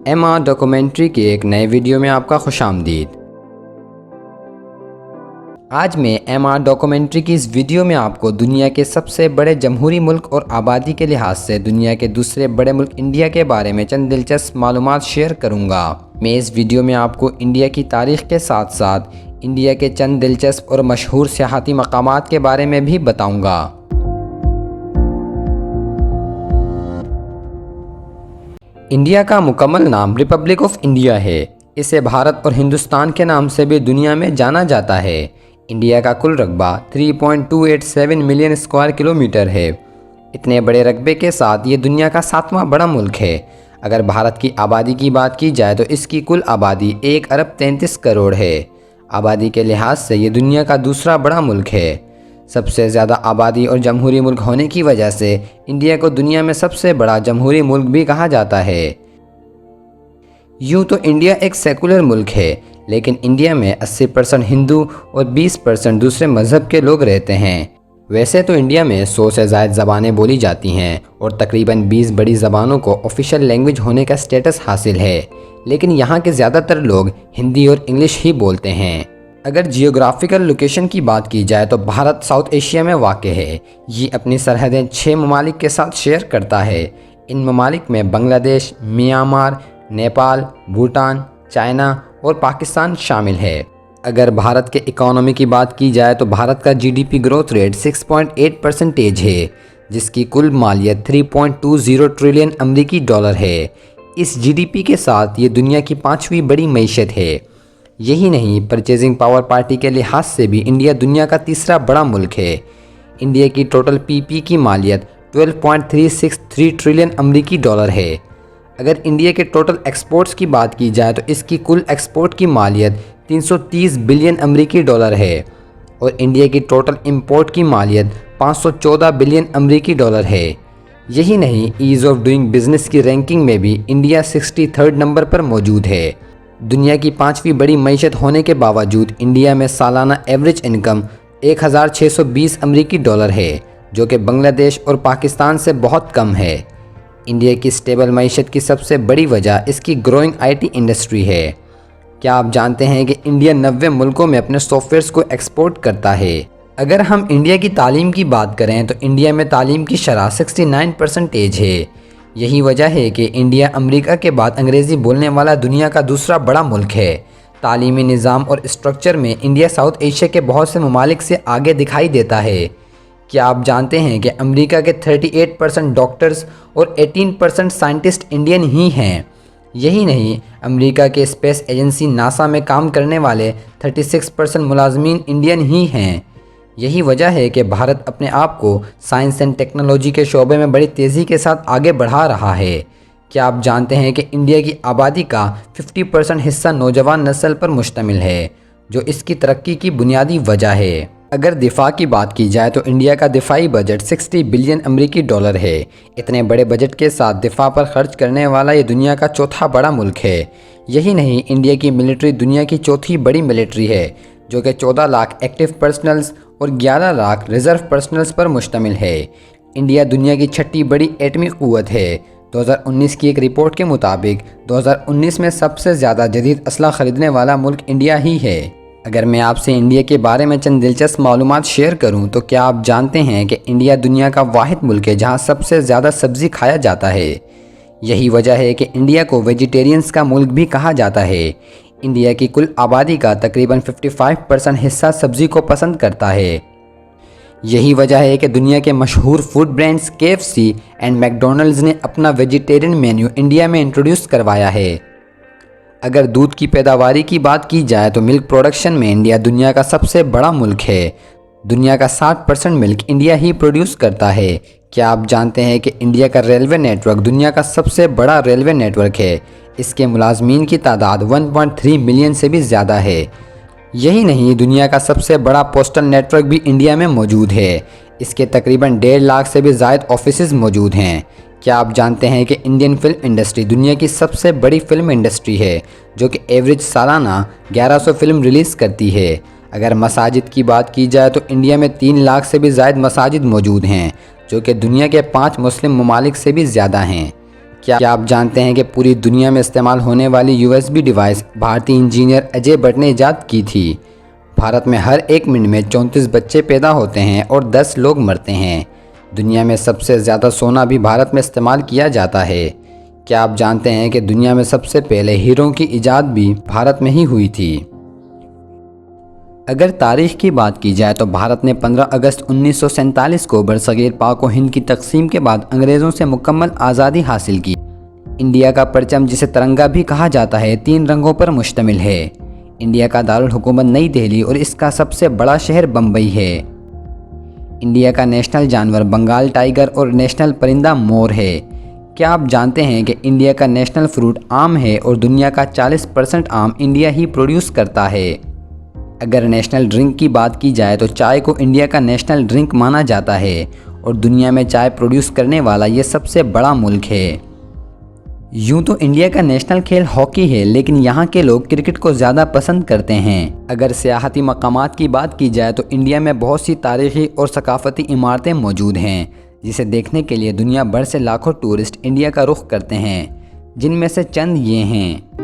एमा डॉक्यूमेंट्री के एक नए वीडियो में आपका खुशामदीद। आज मैं एमा डॉक्यूमेंट्री की इस वीडियो में आपको दुनिया के सबसे बड़े जमहूरी मुल्क और आबादी के लिहाज से दुनिया के दूसरे बड़े मुल्क इंडिया के बारे में चंद दिलचस्प मालूमात शेयर करूंगा। मैं इस वीडियो में आपको इंडिया की तारीख के साथ साथ इंडिया के चंद दिलचस्प और मशहूर सियाहती मकामात के बारे में भी बताऊंगा। इंडिया का मुकम्मल नाम रिपब्लिक ऑफ इंडिया है। इसे भारत और हिंदुस्तान के नाम से भी दुनिया में जाना जाता है। इंडिया का कुल रकबा 3.287 मिलियन स्क्वायर किलोमीटर है। इतने बड़े रकबे के साथ ये दुनिया का 7वां बड़ा मुल्क है। अगर भारत की आबादी की बात की जाए तो इसकी कुल आबादी 1 अरब 33 करोड़ है। आबादी के लिहाज से ये दुनिया का दूसरा बड़ा मुल्क है। सबसे ज़्यादा आबादी और जमहूरी मुल्क होने की वजह से इंडिया को दुनिया में सबसे बड़ा जमहूरी मुल्क भी कहा जाता है। यूँ तो इंडिया एक सेकुलर मुल्क है, लेकिन इंडिया में 80% हिंदू और 20% दूसरे मज़हब के लोग रहते हैं। वैसे तो इंडिया में 100 से ज़ायद ज़बानें बोली जाती हैं और तकरीबन 20 बड़ी ज़बानों को ऑफिशियल लैंग्वेज होने का स्टेटस हासिल है, लेकिन यहाँ के ज़्यादातर लोग हिंदी और इंग्लिश ही बोलते हैं। अगर जियोग्राफिकल लोकेशन की बात की जाए तो भारत साउथ एशिया में वाक़ है। ये अपनी सरहदें 6 ममालिक के साथ शेयर करता है। इन ममालिक में बांग्लादेश, म्यांमार, नेपाल, भूटान, चाइना और पाकिस्तान शामिल है। अगर भारत के इकोनॉमी की बात की जाए तो भारत का जीडीपी ग्रोथ रेट 6.8% है, जिसकी कुल मालियत 3.20 ट्रिलियन अमरीकी डॉलर है। इस जीडीपी के साथ ये दुनिया की 5वीं बड़ी मईशत है। यही नहीं, परचेजिंग पावर पार्टी के लिहाज से भी इंडिया दुनिया का तीसरा बड़ा मुल्क है। इंडिया की टोटल पीपी की मालियत 12.363 ट्रिलियन अमरीकी डॉलर है। अगर इंडिया के टोटल एक्सपोर्ट्स की बात की जाए तो इसकी कुल एक्सपोर्ट की मालियत 330 बिलियन अमरीकी डॉलर है और इंडिया की टोटल इंपोर्ट की मालियत 514 बिलियन अमरीकी डॉलर है। यही नहीं, ईज़ ऑफ डूइंग बिजनेस की रैंकिंग में भी इंडिया 63rd नंबर पर मौजूद है। दुनिया की 5वीं बड़ी मईशत होने के बावजूद इंडिया में सालाना एवरेज इनकम 1620 अमरीकी डॉलर है, जो कि बांग्लादेश और पाकिस्तान से बहुत कम है। इंडिया की स्टेबल मईशत की सबसे बड़ी वजह इसकी ग्रोइंग आईटी इंडस्ट्री है। क्या आप जानते हैं कि इंडिया 90 मुल्कों में अपने सॉफ्टवेयर्स को एक्सपोर्ट करता है। अगर हम इंडिया की तालीम की बात करें तो इंडिया में तालीम की शरह 69% है। यही वजह है कि इंडिया अमेरिका के बाद अंग्रेज़ी बोलने वाला दुनिया का दूसरा बड़ा मुल्क है। तालीमी निज़ाम और स्ट्रक्चर में इंडिया साउथ एशिया के बहुत से ममालिक से आगे दिखाई देता है। क्या आप जानते हैं कि अमेरिका के 38% डॉक्टर्स और 18% साइंटिस्ट इंडियन ही हैं। यही नहीं, अमेरिका के स्पेस एजेंसी नासा में काम करने वाले 36% मुलाजमीन इंडियन ही हैं। यही वजह है कि भारत अपने आप को साइंस एंड टेक्नोलॉजी के शोबे में बड़ी तेज़ी के साथ आगे बढ़ा रहा है। क्या आप जानते हैं कि इंडिया की आबादी का 50% हिस्सा नौजवान नस्ल पर मुश्तमिल है, जो इसकी तरक्की की बुनियादी वजह है। अगर दिफा की बात की जाए तो इंडिया का दिफाई बजट 60 बिलियन अमरीकी डॉलर है। इतने बड़े बजट के साथ दिफा पर खर्च करने वाला ये दुनिया का चौथा बड़ा मुल्क है। यही नहीं, इंडिया की मिलिट्री दुनिया की चौथी बड़ी मिलिट्री है, जो कि 14 लाख एक्टिव पर्सनल्स और 11 लाख रिज़र्व पर्सनल्स पर मुश्तमिल है। इंडिया दुनिया की 6ठी बड़ी एटमी क़ुव्वत है। 2019 की एक रिपोर्ट के मुताबिक 2019 में सबसे ज़्यादा जदीद असला ख़रीदने वाला मुल्क इंडिया ही है। अगर मैं आपसे इंडिया के बारे में चंद दिलचस्प मालूमात शेयर करूं तो क्या आप जानते हैं कि इंडिया दुनिया का वाहिद मुल्क है जहां सबसे ज़्यादा सब्ज़ी खाया जाता है। यही वजह है कि इंडिया को वेजिटेरियंस का मुल्क भी कहा जाता है। इंडिया की कुल आबादी का तकरीबन 55% हिस्सा सब्ज़ी को पसंद करता है। यही वजह है कि दुनिया के मशहूर food brands KFC and McDonald's ने अपना वेजिटेरियन मेन्यू इंडिया में इंट्रोड्यूस करवाया है। अगर दूध की पैदावारी की बात की जाए तो मिल्क प्रोडक्शन में इंडिया दुनिया का सबसे बड़ा मुल्क है। दुनिया का 60% मिल्क इंडिया ही प्रोड्यूस करता है। क्या आप जानते हैं कि इंडिया का रेलवे नेटवर्क दुनिया का सबसे बड़ा रेलवे नेटवर्क है। इसके मुलाजमीन की तादाद 1.3 मिलियन से भी ज़्यादा है। यही नहीं, दुनिया का सबसे बड़ा पोस्टल नेटवर्क भी इंडिया में मौजूद है। इसके तकरीबन 1.5 लाख से भी ज़ायद ऑफिसेज़ मौजूद हैं। क्या आप जानते हैं कि इंडियन फिल्म इंडस्ट्री दुनिया की सबसे बड़ी फिल्म इंडस्ट्री है, जो कि एवरेज सालाना 1100 फिल्म रिलीज़ करती है। अगर मसाजिद की बात की जाए तो इंडिया में 3 लाख से भी ज़ायद मसाजिद मौजूद हैं, जो कि दुनिया के 5 मुस्लिम ममालिक से भी ज़्यादा हैं। کیا آپ جانتے ہیں کہ پوری دنیا میں استعمال ہونے والی USB ڈیوائس بھارتی انجینئر اجے بھٹ نے ایجاد کی تھی؟ بھارت میں ہر 1 منٹ میں 34 بچے پیدا ہوتے ہیں اور 10 لوگ مرتے ہیں۔ دنیا میں سب سے زیادہ سونا بھی بھارت میں استعمال کیا جاتا ہے۔ کیا آپ جانتے ہیں کہ دنیا میں سب سے پہلے ہیروں کی ایجاد بھی بھارت میں ہی ہوئی تھی؟ اگر تاریخ کی بات کی جائے تو بھارت نے 15 اگست 1947 کو برصغیر پاک و ہند کی تقسیم کے بعد انگریزوں سے مکمل آزادی حاصل کی۔ انڈیا کا پرچم، جسے ترنگا بھی کہا جاتا ہے، 3 رنگوں پر مشتمل ہے۔ انڈیا کا دارالحکومت نئی دہلی اور اس کا سب سے بڑا شہر بمبئی ہے۔ انڈیا کا نیشنل جانور بنگال ٹائیگر اور نیشنل پرندہ مور ہے۔ کیا آپ جانتے ہیں کہ انڈیا کا نیشنل فروٹ آم ہے اور دنیا کا 40% آم انڈیا ہی پروڈیوس کرتا ہے؟ اگر نیشنل ڈرنک کی بات کی جائے تو چائے کو انڈیا کا نیشنل ڈرنک مانا جاتا ہے اور دنیا میں چائے پروڈیوس کرنے والا یہ سب سے بڑا ملک ہے۔ یوں تو انڈیا کا نیشنل کھیل ہاکی ہے، لیکن یہاں کے لوگ کرکٹ کو زیادہ پسند کرتے ہیں۔ اگر سیاحتی مقامات کی بات کی جائے تو انڈیا میں بہت سی تاریخی اور ثقافتی عمارتیں موجود ہیں، جسے دیکھنے کے لیے دنیا بھر سے لاکھوں ٹورسٹ انڈیا کا رخ کرتے ہیں، جن میں سے چند یہ ہیں۔